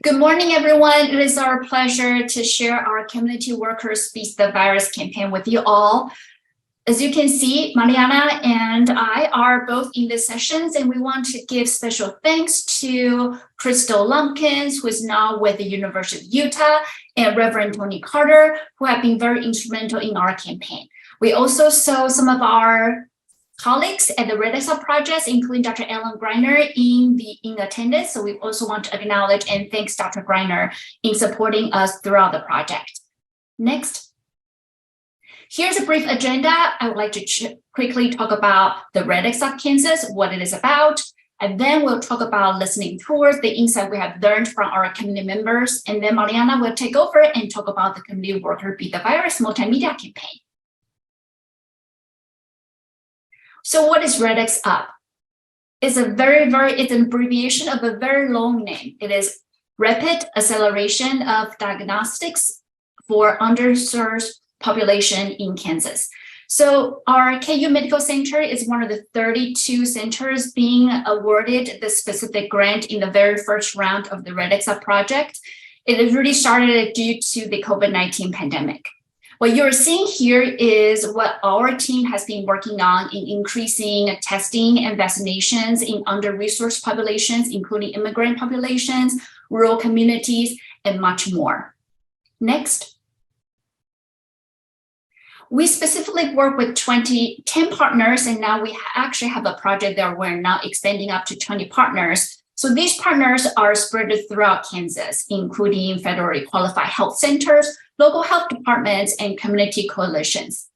Good morning, everyone. It is our pleasure to share our Community Workers Beat the Virus campaign with you all. As you can see, Mariana and I are both in the sessions, and we want to give special thanks to Crystal Lumpkins, who is now with the University of Utah, and Reverend Tony Carter, who have been very instrumental in our campaign. We also saw some of our colleagues at the Red X projects, including Dr. Ellen Greiner in attendance. So we also want to acknowledge and thanks Dr. Greiner in supporting us throughout the project. Next. Here's a brief agenda. I would like to quickly talk about the Red X of Kansas, what it is about, and then we'll talk about listening tours, the insight we have learned from our community members, and then Mariana will take over and talk about the Community Worker Beat the Virus multimedia campaign. So what is Red X Up? It's an abbreviation of a very long name. It is Rapid Acceleration of Diagnostics for Underresourced Population in Kansas. So our KU Medical Center is one of the 32 centers being awarded the specific grant in the very first round of the Red X Up project. It really started due to the COVID-19 pandemic. What you're seeing here is what our team has been working on in increasing testing and vaccinations in under-resourced populations, including immigrant populations, rural communities, and much more. Next. We specifically work with 10 partners, and now we actually have a project that we're now expanding up to 20 partners. So these partners are spread throughout Kansas, including federally qualified health centers, local health departments, and community coalitions.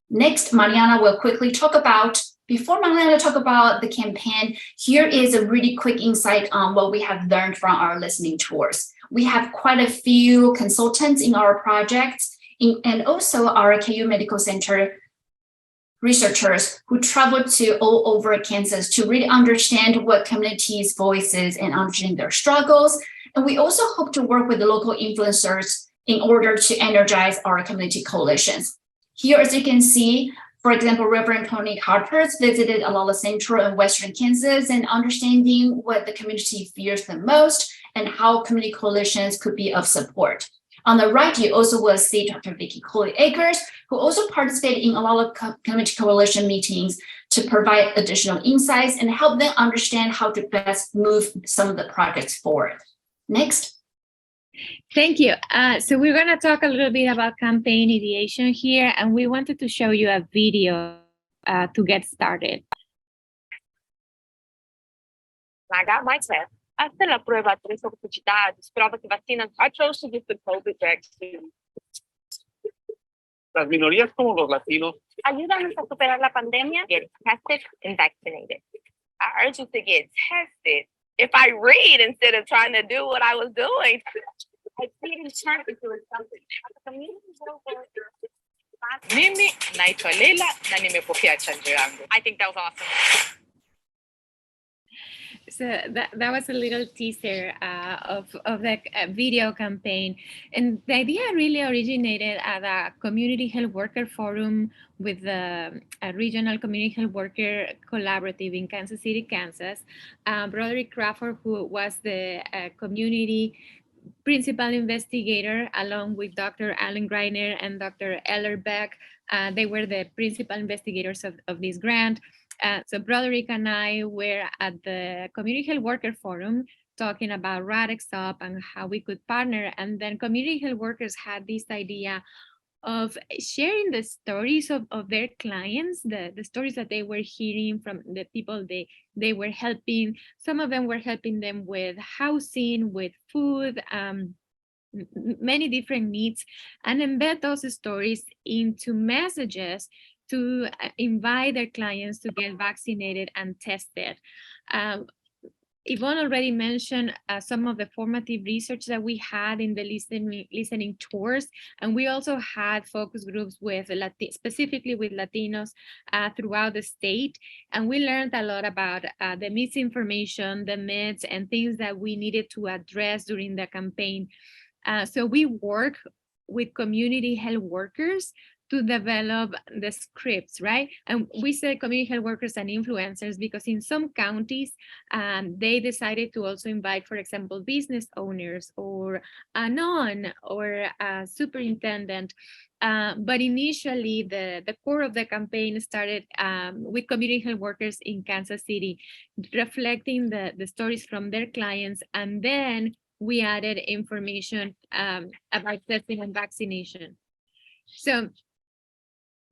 Next, Mariana will quickly talk about, before Mariana talk about the campaign, here is a really quick insight on what we have learned from our listening tours. We have quite a few consultants in our projects, and also our KU Medical Center researchers who traveled to all over Kansas to really understand what communities' voices and understand their struggles. And we also hope to work with the local influencers in order to energize our community coalitions. Here, as you can see, for example, Reverend Tony Carter has visited a lot of central and western Kansas and understanding what the community fears the most and how community coalitions could be of support. On the right, you also will see Dr. Vicki Coley-Akers, who also participated in a lot of community coalition meetings to provide additional insights and help them understand how to best move some of the projects forward. Next. Thank you. So we're going to talk a little bit about campaign ideation here, and we wanted to show you a video to get started. I got my test. Hasta la prueba 3 oportunidades, prova que vacina. I chose to get the COVID vaccine. Las minorías como los latinos Ayúdanos a superar la pandemia. Get tested and vaccinated. I urge you to get tested. If I read instead of trying to do what I was doing, I didn't turn into something. Mimi naitwa Leila na nimepokea chanjo yangu. I think that was awesome. So that was a little teaser of the video campaign. And the idea really originated at a community health worker forum with the regional community health worker collaborative in Kansas City, Kansas. Broderick Crawford, who was the community principal investigator, along with Dr. Allen Greiner and Dr. Ellerbeck, they were the principal investigators of this grant. So Broderick and I were at the Community Health Worker Forum talking about Red X Up and how we could partner. And then community health workers had this idea of sharing the stories of their clients, the stories that they were hearing from the people they were helping. Some of them were helping them with housing, with food, many different needs, and embed those stories into messages to invite their clients to get vaccinated and tested. Yvonne already mentioned some of the formative research that we had in the listening tours, and we also had focus groups with specifically with Latinos throughout the state, and we learned a lot about the misinformation, the myths, and things that we needed to address during the campaign. So we work with community health workers to develop the scripts, right? And we say community health workers and influencers because in some counties, they decided to also invite, for example, business owners or a non or a superintendent. But initially, the core of the campaign started with community health workers in Kansas City, reflecting the stories from their clients. And then we added information about testing and vaccination. So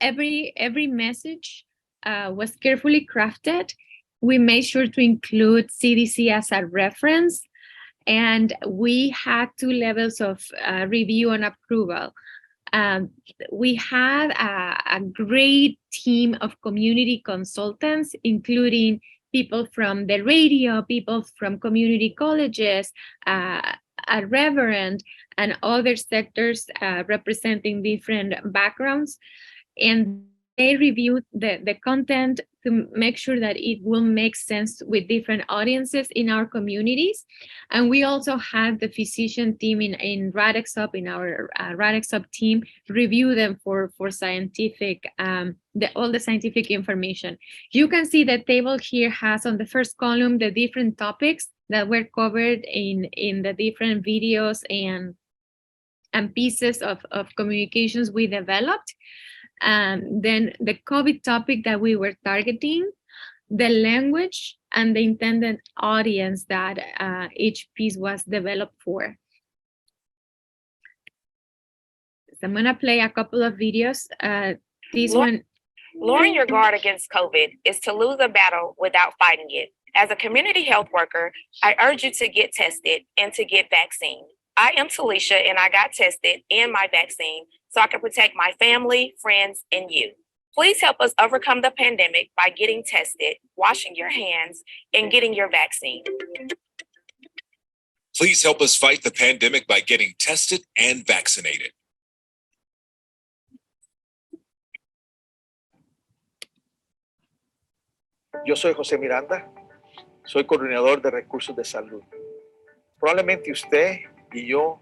every message was carefully crafted. We made sure to include CDC as a reference, and we had 2 levels of review and approval. We had a great team of community consultants, including people from the radio, people from community colleges, a reverend, and other sectors representing different backgrounds. And they reviewed the content to make sure that it will make sense with different audiences in our communities. And we also had the physician team in RADXUP, in our RADXUP team, review them for scientific, all the scientific information. You can see the table here has on the first column the different topics that were covered in the different videos and pieces of communications we developed. Then the COVID topic that we were targeting, the language, and the intended audience that each piece was developed for. So I'm going to play a couple of videos. Lowering your guard against COVID is to lose a battle without fighting it. As a community health worker, I urge you to get tested and to get vaccinated. I am Talisha, and I got tested and my vaccine so I can protect my family, friends, and you. Please help us overcome the pandemic by getting tested, washing your hands, and getting your vaccine. Please help us fight the pandemic by getting tested and vaccinated. Yo soy José Miranda, soy coordinador de recursos de salud. Probablemente usted y yo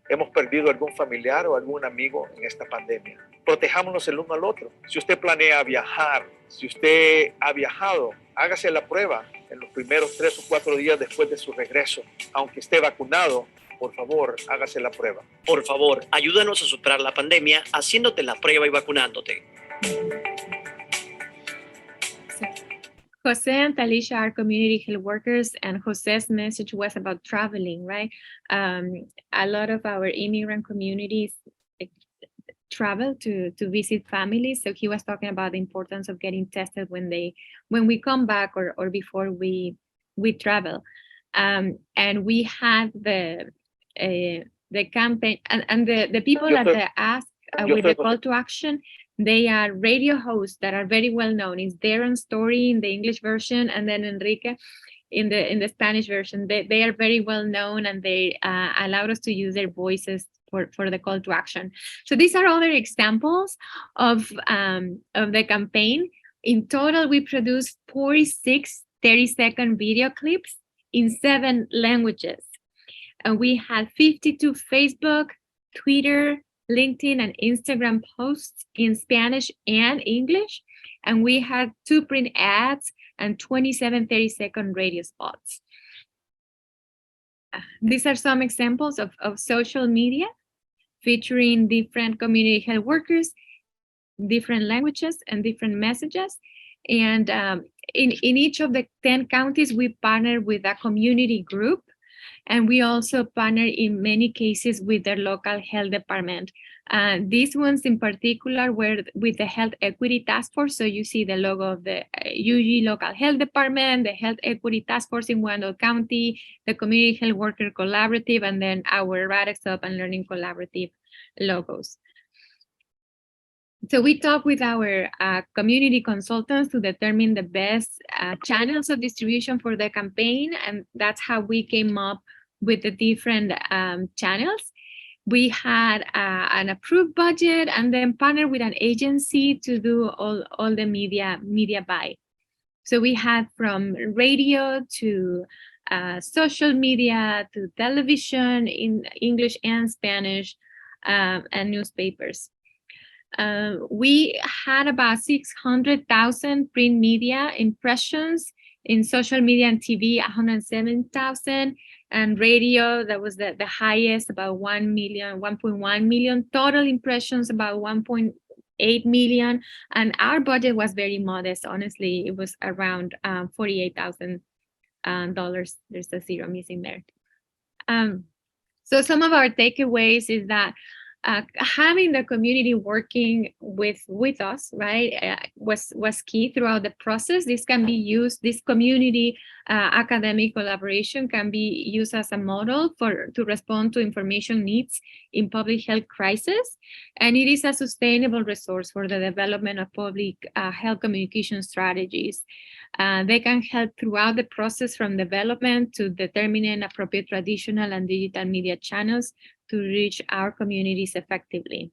hemos perdido algún familiar o algún amigo en esta pandemia. Protejámonos el uno al otro. Si usted planea viajar, si usted ha viajado, hágase la prueba en los primeros 3 o 4 días después de su regreso. Aunque esté vacunado, por favor, hágase la prueba. Por favor, ayúdanos a superar la pandemia haciéndote la prueba y vacunándote. Jose and Talisha are community health workers, and Jose's message was about traveling, right? A lot of our immigrant communities travel to visit families. So he was talking about the importance of getting tested when we come back or before we travel. And we had the campaign and the people that they asked with the call to action. They are radio hosts that are very well known. It's Darren's story in the English version, and then Enrique in the Spanish version. They are very well known, and they allowed us to use their voices for the call to action. So these are other examples of the campaign. In total, we produced 46 30-second video clips in 7 languages. And we had 52 Facebook, Twitter, LinkedIn, and Instagram posts in Spanish and English. And we had 2 print ads and 27 30-second radio spots. These are some examples of social media featuring different community health workers, different languages, and different messages. And in each of the 10 counties, we partnered with a community group. And we also partner in many cases with their local health department. These ones in particular were with the Health Equity Task Force. So you see the logo of the UG Local Health Department, the Health Equity Task Force in Wando County, the Community Health Worker Collaborative, and then our RADXUP and Learning Collaborative logos. So we talked with our community consultants to determine the best channels of distribution for the campaign, and that's how we came up with the different channels. We had an approved budget and then partnered with an agency to do all the media buy. So we had from radio to social media to television in English and Spanish and newspapers. We had about 600,000 print media impressions. In social media and TV, 107,000, and radio, that was the highest, about 1.1 million. Total impressions, about 1.8 million. And our budget was very modest, honestly. It was around $48,000. There's a zero missing there. So some of our takeaways is that having the community working with us, right, was key throughout the process. This can be used, this community academic collaboration can be used as a model to respond to information needs in public health crisis. And it is a sustainable resource for the development of public health communication strategies. They can help throughout the process from development to determining appropriate traditional and digital media channels to reach our communities effectively.